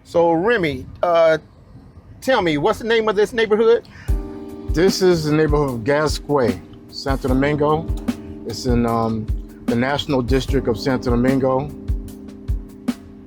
So Remy, tell me, what's the name of this neighborhood? This is the neighborhood of Gazcue, Santo Domingo. It's in the National District of Santo Domingo.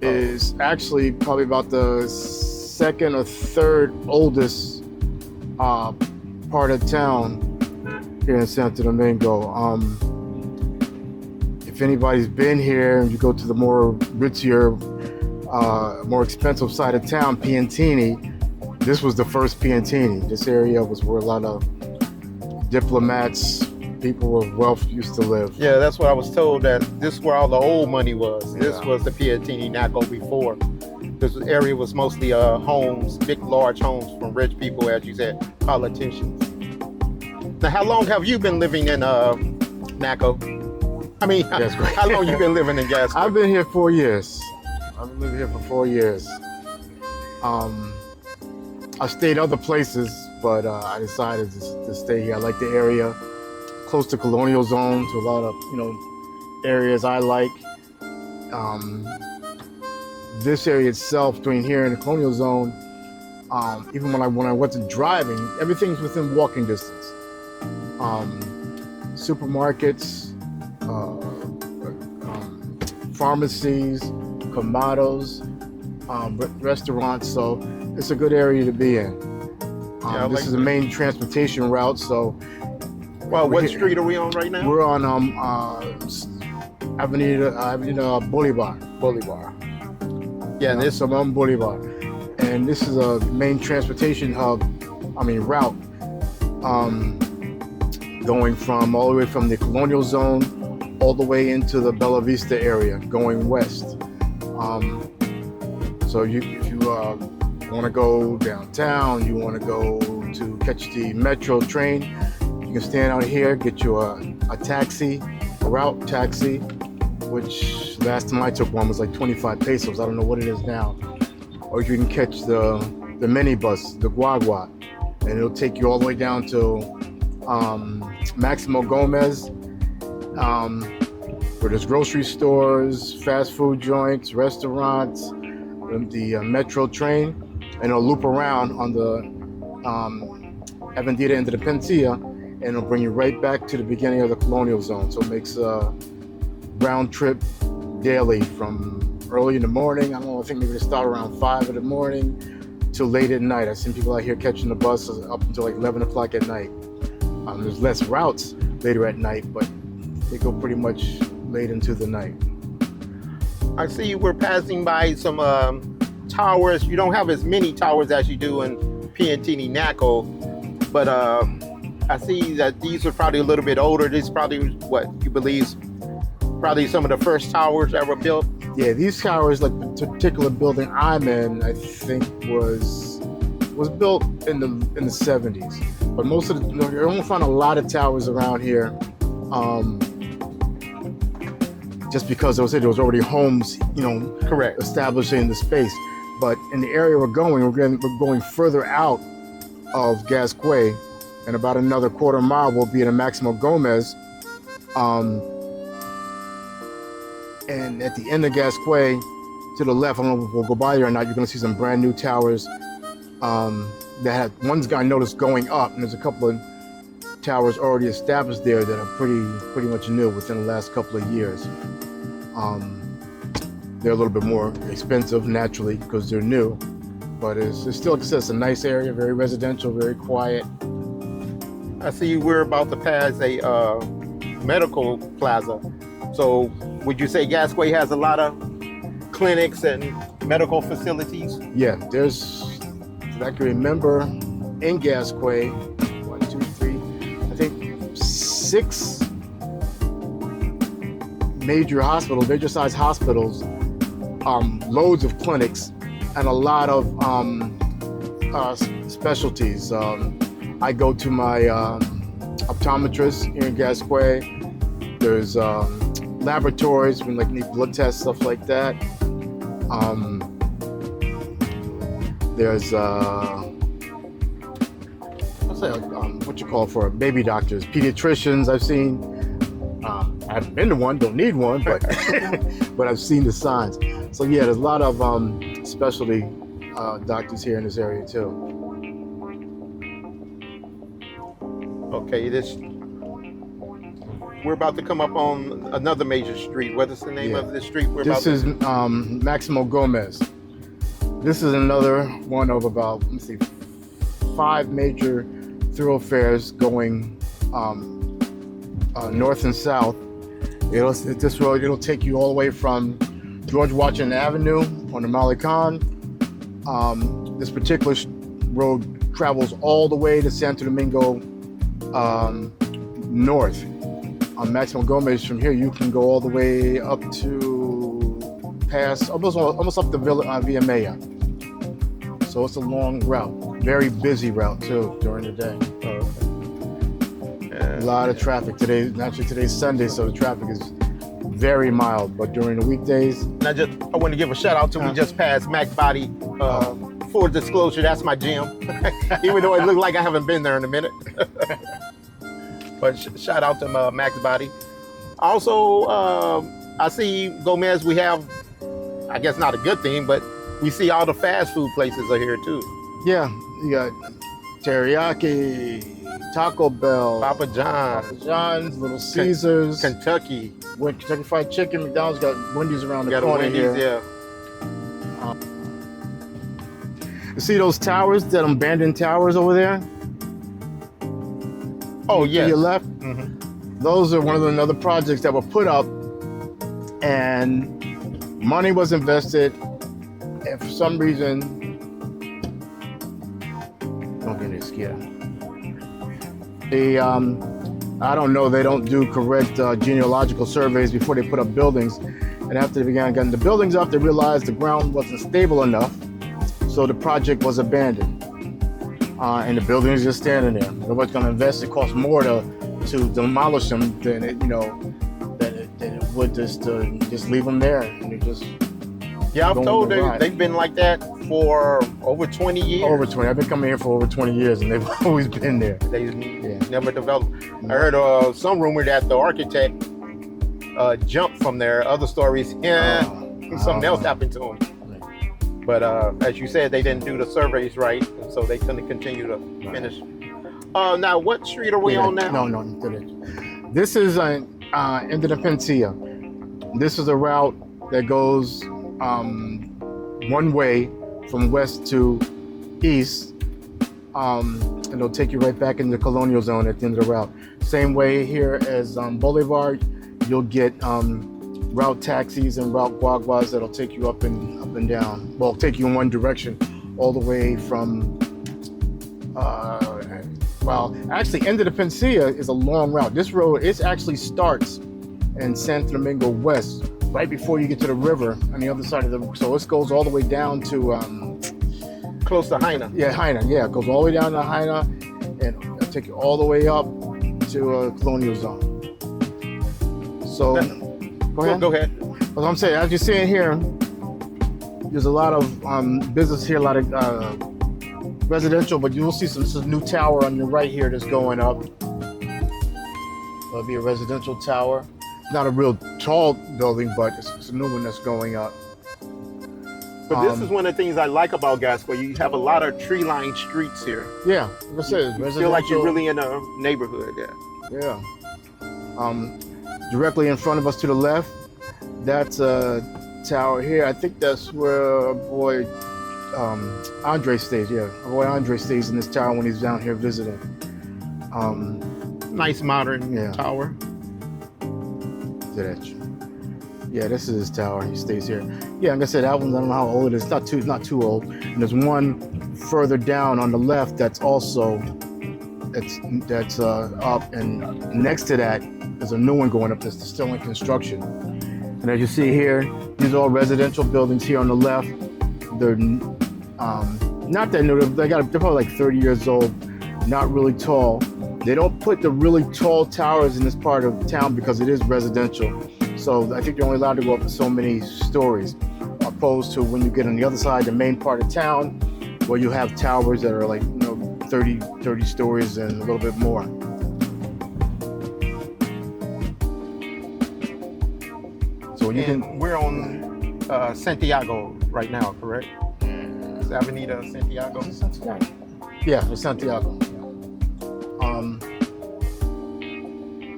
Is actually probably about the second or third oldest part of town here in Santo Domingo. If anybody's been here and you go to the more ritzier, more expensive side of town, Piantini, this was the first Piantini. This area was where a lot of diplomats, people of wealth used to live. Yeah, that's what I was told, that this is where all the old money was. This Yeah. was the Piantini Naco before. This area was mostly homes, big, large homes from rich people, as you said, politicians. Now, how long have you been living in Naco? I mean, Gazcue. how long you been living in Gazcue? I've been here 4 years. I've been living here for 4 years. I stayed other places, but I decided to stay here. I like the area, close to Colonial Zone, to a lot of areas I like. This area itself, between here and the Colonial Zone, even when I went to driving, everything's within walking distance. Supermarkets, pharmacies, commados, restaurants, so it's a good area to be in. This is the main transportation route, so. Well, what street are we on right now? We're on Avenida Bolivar. Yeah, and this Simon Bolivar. And this is a main transportation route, going from all the way from the Colonial Zone all the way into the Bella Vista area, going west. So if you want to go downtown, you want to go to catch the metro train, you can stand out here, get you a taxi, a route taxi, which last time I took one was like 25 pesos. I don't know what it is now. Or you can catch the minibus, the guagua, and it'll take you all the way down to Maximo Gomez, where there's grocery stores, fast food joints, restaurants, the metro train, and it'll loop around on the Avenida Independencia, and it'll bring you right back to the beginning of the Colonial Zone. So it makes a round trip daily from early in the morning. I don't know, I think maybe they start around 5 in the morning till late at night. I've seen people out here catching the bus up until like 11 o'clock at night. There's less routes later at night, but they go pretty much late into the night. I see we're passing by some towers. You don't have as many towers as you do in Piantini Naco, but I see that these are probably a little bit older. This is probably what you believe, probably some of the first towers that were built. Yeah, these towers, like the particular building I'm in, I think was built in the 70s. But most of you don't find a lot of towers around here, just because there was already homes, Correct, established in the space. But in the area we're going further out of Gazcue, and about another quarter mile we'll be in Maximo Gomez. And at the end of Gazcue, to the left, I don't know if we'll go by there or not, you're gonna see some brand new towers that have, one's got noticed going up, and there's a couple of towers already established there that are pretty much new within the last couple of years. They're a little bit more expensive naturally because they're new, but it's still a nice area, very residential, very quiet. I see we're about to pass a medical plaza. So would you say Gazcue has a lot of clinics and medical facilities? Yeah, there's, I can remember in Gazcue, 1, 2, 3, I think 6 major sized hospitals, loads of clinics, and a lot of specialties. I go to my optometrist here in Gazcue. There's laboratories, we need blood tests, stuff like that. There's what you call for baby doctors, pediatricians. I've seen. I haven't been to one, don't need one, but but I've seen the signs. So yeah, there's a lot of specialty doctors here in this area too. Okay, we're about to come up on another major street. What is the name of this street? This is Maximo Gomez. This is another one of about, let me see, 5 major thoroughfares going north and south. This road, it'll take you all the way from George Washington Avenue on the Malecon. This particular road travels all the way to Santo Domingo north. On Maximo Gomez, from here you can go all the way up to past almost up the Via Maya. So it's a long route, very busy route too during the day. A lot of traffic today. Actually, today's Sunday, so the traffic is very mild. But during the weekdays, and I want to give a shout out to we just passed Mac Body. Full disclosure, that's my gym. Even though it looked like I haven't been there in a minute. But shout out to Max Body. Also, I see Gomez. We have, I guess not a good thing, but we see all the fast food places are here too. Yeah, you got Teriyaki, Taco Bell, Papa John's, Little Caesars, Kentucky Fried Chicken. McDonald's got Wendy's around the got corner Wendy's, here. You see those towers, that abandoned towers over there? Oh yes. To your left. Mm-hmm. Those are one of another projects that were put up, and money was invested, and for some reason, don't get any scared. I don't know, they don't do correct genealogical surveys before they put up buildings. And after they began getting the buildings up, they realized the ground wasn't stable enough, so the project was abandoned. And the building is just standing there. Nobody's going to invest. It costs more to demolish them than it would just leave them there. And it just yeah, I've told they've been like that for over 20 years. Over 20. I've been coming here for over 20 years, and they've always been there. They never developed. I heard some rumor that the architect jumped from there. Other stories, something else happened to him. But as you said, they didn't do the surveys right, and so they couldn't continue to finish. Now, what street are we on now? No. This is Independencia. This is a route that goes one way from west to east, and it'll take you right back into the colonial zone at the end of the route. Same way here as Boulevard, you'll get route taxis and route guaguas that'll take you up and down. Well, take you in one direction all the way from, actually Independencia is a long route. This road, it actually starts in Santo Domingo West, right before you get to the river on the other side of the, so it goes all the way down to, close to Haina. Yeah, Haina, yeah. It goes all the way down to Haina and it'll take you all the way up to a colonial zone. So, Go ahead. As I'm saying, as you're seeing here, there's a lot of business here, a lot of residential, but you will see some new tower on your right here that's going up. It'll be a residential tower. Not a real tall building, but it's a new one that's going up. But this is one of the things I like about Gazcue. You have a lot of tree-lined streets here. Yeah, like I said, you feel like you're really in a neighborhood. Yeah. Directly in front of us to the left, that's a tower here. I think that's where our boy Andre stays. Yeah, our boy Andre stays in this tower when he's down here visiting. Nice modern tower. Yeah, this is his tower. He stays here. Yeah, like I said, that one, I don't know how old it is. Not too old. And there's one further down on the left that's also up, and next to that there's a new one going up that's still in construction. And as you see here, these are all residential buildings here on the left. They're not that new. They're probably like 30 years old. Not really tall. They don't put the really tall towers in this part of town because it is residential. So I think you're only allowed to go up to so many stories, opposed to when you get on the other side, the main part of town, where you have towers that are like 30 stories and a little bit more. So we're on Santiago right now, correct? Avenida Santiago. Yeah, it's Santiago.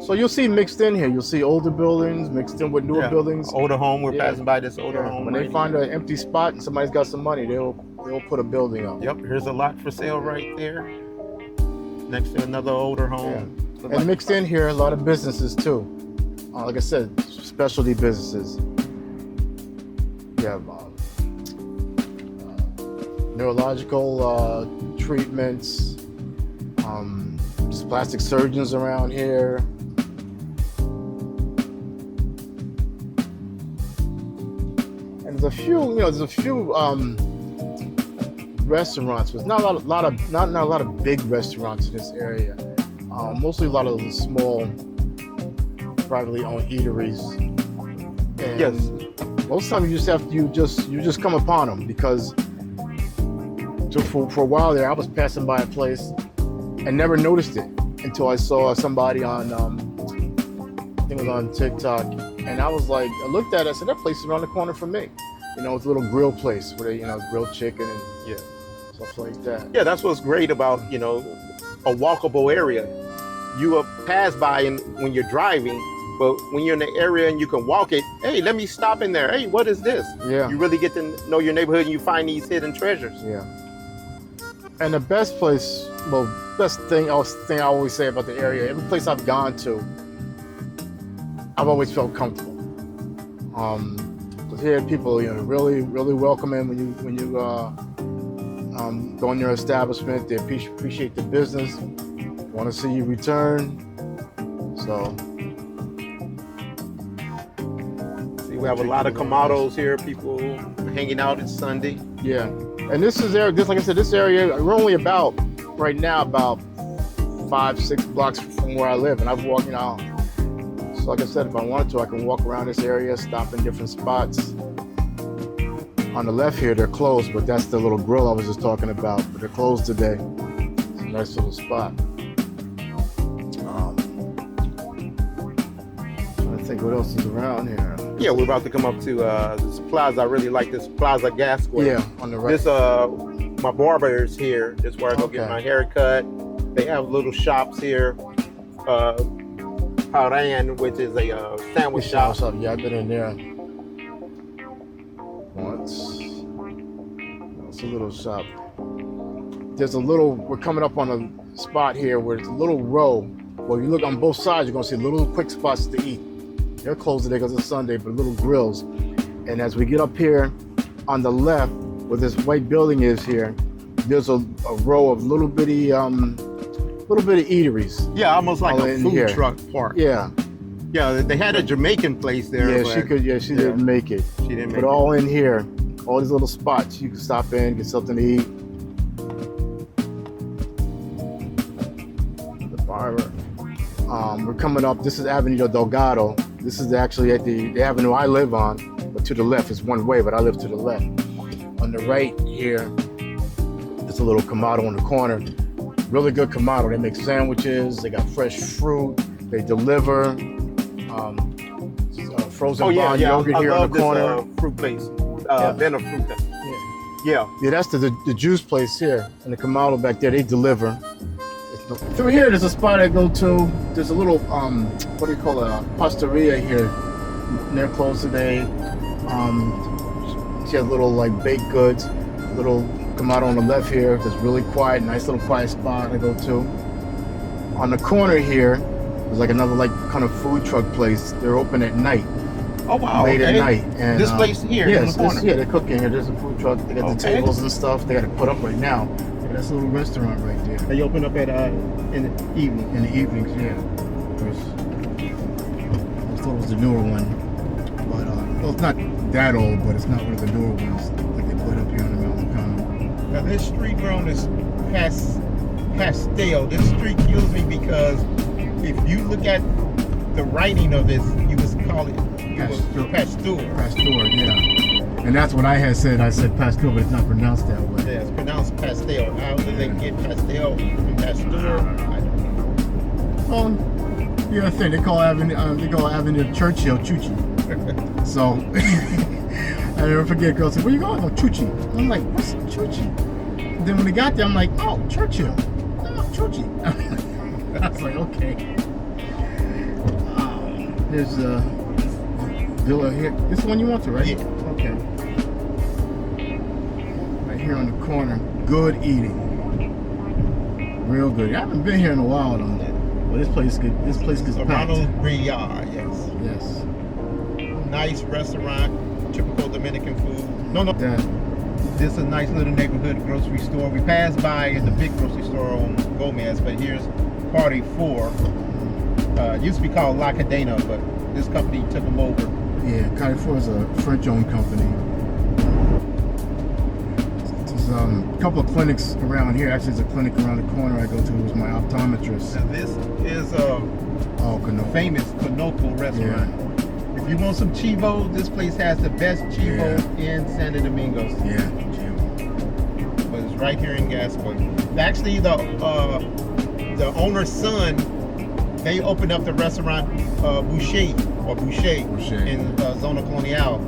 So you'll see mixed in here. You'll see older buildings mixed in with newer buildings. Older home. We're passing by this older home. When they find an empty spot and somebody's got some money, they'll put a building up. Yep. Here's a lot for sale right there, next to another older home. Yeah. And mixed in here, a lot of businesses too. Like I said, specialty businesses. You have neurological treatments, plastic surgeons around here. And there's a few restaurants, but not a lot of big restaurants in this area. Mostly a lot of the small, privately owned eateries. And Yes. most times you just come upon them because for a while there I was passing by a place and never noticed it until I saw somebody on I think it was on TikTok, and I was like, I looked at it, I said, that place is around the corner from me. It's a little grill place where they grilled chicken and stuff like that. Yeah, that's what's great about a walkable area. You will pass by and when you're driving, but when you're in the area and you can walk it, hey, let me stop in there. Hey, what is this? Yeah. You really get to know your neighborhood and you find these hidden treasures. Yeah. And the best thing I always say about the area, every place I've gone to, I've always felt comfortable. Because here people, really, really welcoming when you go in their establishment. They appreciate the business, want to see you return. So. See, we have a lot of Kamados here, people hanging out. It's Sunday. Yeah. And this area, like I said, this area, we're only right now about 5-6 blocks from where I live, and I've walked, so like I said, if I wanted to, I can walk around this area, stop in different spots. On the left here, they're closed, but that's the little grill I was just talking about, but they're closed today. It's a nice little spot. Trying to think what else is around here. Yeah, we're about to come up to this plaza. I really like this Plaza Gazcue. Yeah, on the right. This my barber is here. This is where I go get my hair cut. They have little shops here. Paran, which is a sandwich shop. Yeah, I've been in there once. It's a little shop. We're coming up on a spot here where it's a little row. Well, if you look on both sides, you're gonna see little quick spots to eat. They're closed today because it's Sunday, but little grills. And as we get up here on the left, where this white building is here, there's a row of little bitty eateries. Yeah, almost like a food here. truck park. Yeah. Yeah, they had a Jamaican place there. Yeah, she didn't make it. She didn't make it. But all in here, all these little spots, you can stop in, get something to eat. The barber. We're coming up, this is Avenida Delgado. This is actually at the avenue I live on, but to the left, it's one way, but I live to the left. On the right here, there's a little Kamado on the corner. Really good Kamado. They make sandwiches, they got fresh fruit, they deliver. Frozen bond yogurt here in the corner. This, fruit place, Vena Fruta. Yeah, that's the juice place here, and the Kamado back there, they deliver. Through here, there's a spot I go to. There's a little, what do you call it, a pasteria here. They're closed today. She has little baked goods. Little Kamado on the left here. There's really quiet, nice little quiet spot I go to. On the corner here, there's another kind of food truck place. They're open at night. Oh wow! Late at night. And this place here. Yes, they're cooking here. There's a food truck. They got the tables and stuff. They got it put up right now. That's a little restaurant right there. They open up at in the evening. In the evenings, yeah. I thought it was the newer one, but well, it's not that old, but it's not one of the newer ones that they put up here on the mountain common. Now this street known as Pastel. This street kills me because if you look at the writing of this, you would call it Pasteur. Pasteur, yeah. And that's what I had said. I said Pasteur, but it's not pronounced that way. Yeah, it's pronounced Pastel. How did they get Pastel from Pasteur? I don't know. Well, yeah, I think they call Avenue Churchill Chuchi. So I never forget. Girl said, "Where you going?" "Oh, Chuchi." I'm like, "What's Chuchi?" Then when they got there, I'm like, "Oh, Churchill." "Oh, Chuchi." I was like, "Okay." There's Villa here. This is the one you want to, right? Yeah. Okay. Right here on the corner. Good eating. Real good. I haven't been here in a while though. Well, this place good. This place gets packed. Ronald Briard, yes. Yes. Nice restaurant, typical Dominican food. No. That. This is a nice little neighborhood grocery store. We passed by the big grocery store on Gomez, but here's Party 4. Used to be called La Cadena, but this company took them over. Yeah, Carrefour is a French-owned company. There's a couple of clinics around here. Actually, there's a clinic around the corner I go to. It was my optometrist. Now this is a famous Canoco restaurant. Yeah. If you want some chivo, this place has the best chivo in Santo Domingo. Yeah. But it's right here in Gazcue. Actually, the owner's son, they opened up the restaurant Boucher in Zona Colonial.